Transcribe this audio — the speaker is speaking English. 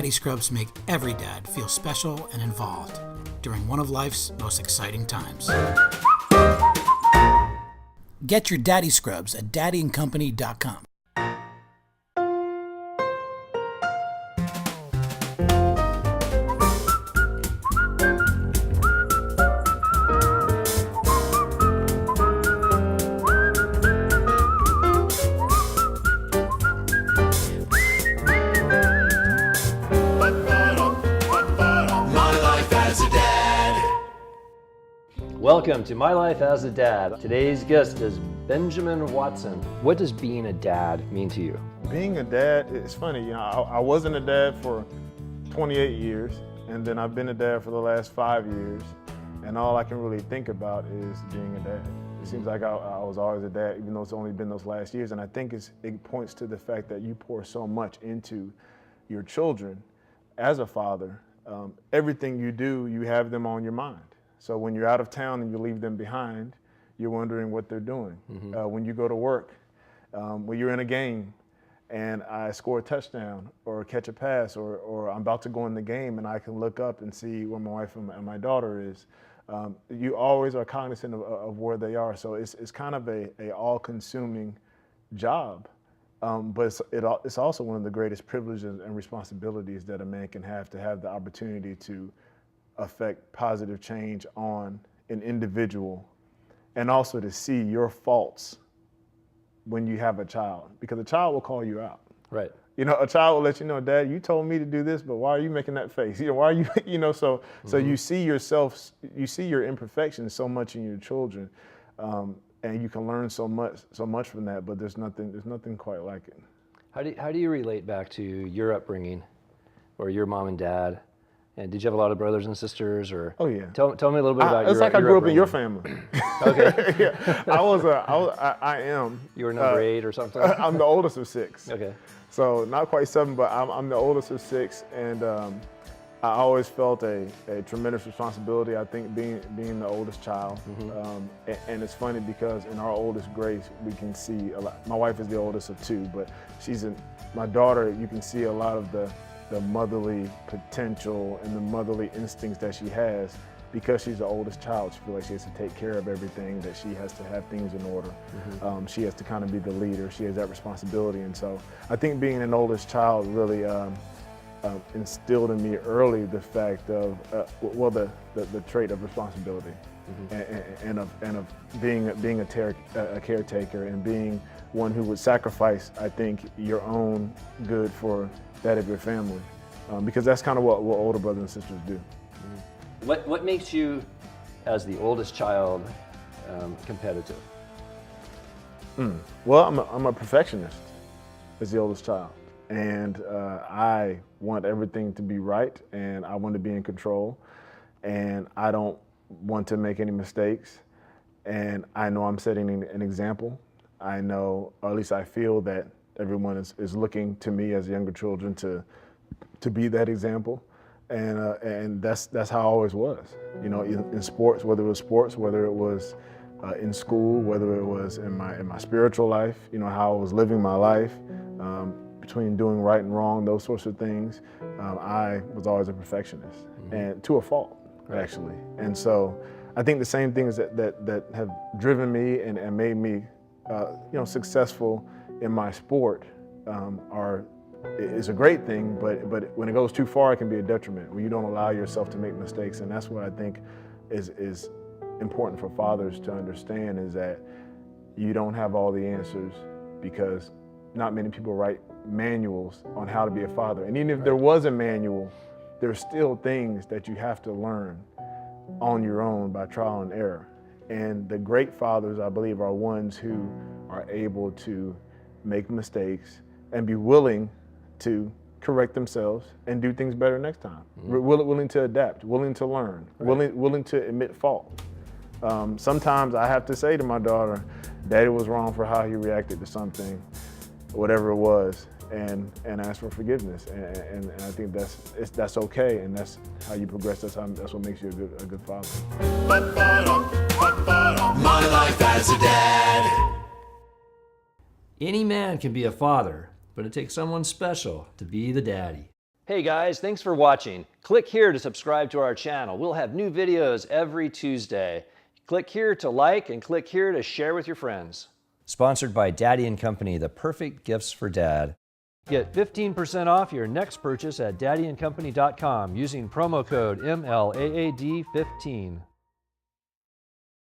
Daddy Scrubs make every dad feel special and involved during one of life's most exciting times. Get your Daddy Scrubs at daddyandcompany.com. Welcome to My Life as a Dad. Today's guest is Benjamin Watson. What does being a dad mean to you? Being a dad, it's funny, I wasn't a dad for 28 years, and then I've been a dad for the last 5 years, and all I can really think about is being a dad. It seems like I was always a dad, even though it's only been those last years, and I think it points to the fact that you pour so much into your children as a father. Everything you do, you have them on your mind. So when you're out of town and you leave them behind, you're wondering what they're doing. When you go to work, when you're in a game and I score a touchdown or catch a pass or I'm about to go in the game and I can look up and see where my wife and my daughter is, you always are cognizant of where they are. So it's kind of a all-consuming job, but it's also one of the greatest privileges and responsibilities that a man can have, to have the opportunity to affect positive change on an individual, and also to see your faults when you have a child, because a child will call you out. Right. You know, a child will let you know, Dad, you told me to do this, but why are you making that face? You know, why are you, so you see yourself, you see your imperfections so much in your children, and you can learn so much from that, but there's nothing quite like it. How do you relate back to your upbringing or your mom and dad? And did you have a lot of brothers and sisters, or? Oh yeah. Tell me a little bit about your. It's like I grew up in your family. Okay. Yeah, I am. You were number 8 or something. I'm the oldest of 6. Okay. So not quite 7, but I'm the oldest of 6, and I always felt a tremendous responsibility. I think being the oldest child, and it's funny because in our oldest Grace, we can see a lot. My wife is the oldest of 2, but my daughter. You can see a lot of the motherly potential and the motherly instincts that she has, because she's the oldest child. She feels like she has to take care of everything, that she has to have things in order. She has to kind of be the leader. She has that responsibility. And so I think being an oldest child really instilled in me early the fact of, the trait of responsibility, and of being a caretaker, and being one who would sacrifice, I think, your own good for that of your family, because that's kind of what older brothers and sisters do. What makes you, as the oldest child, competitive? Well, I'm a perfectionist as the oldest child, and I want everything to be right, and I want to be in control, and I don't want to make any mistakes, and I know I'm setting an example. I know, or at least I feel, that everyone is looking to me as younger children to be that example, and that's how I always was. You know, in sports, whether it was in school, whether it was in my spiritual life, you know, how I was living my life, between doing right and wrong, those sorts of things. I was always a perfectionist, and to a fault, actually. And so I think the same things that have driven me and made me, successful in my sport is a great thing, but when it goes too far, it can be a detriment, when you don't allow yourself to make mistakes. And that's what I think is important for fathers to understand, is that you don't have all the answers, because not many people write manuals on how to be a father. And even if there was a manual, there's still things that you have to learn on your own by trial and error. And the great fathers, I believe, are ones who are able to make mistakes and be willing to correct themselves and do things better next time. Willing to adapt, willing to learn, willing to admit fault. Sometimes I have to say to my daughter, Daddy was wrong for how he reacted to something, whatever it was, and ask for forgiveness. And I think that's okay, and that's how you progress. That's what makes you a good father. My life as a dad. Any man can be a father, but it takes someone special to be the daddy. Hey guys, thanks for watching. Click here to subscribe to our channel. We'll have new videos every Tuesday. Click here to like and click here to share with your friends. Sponsored by Daddy & Company, the perfect gifts for dad. Get 15% off your next purchase at daddyandcompany.com using promo code MLAAD15.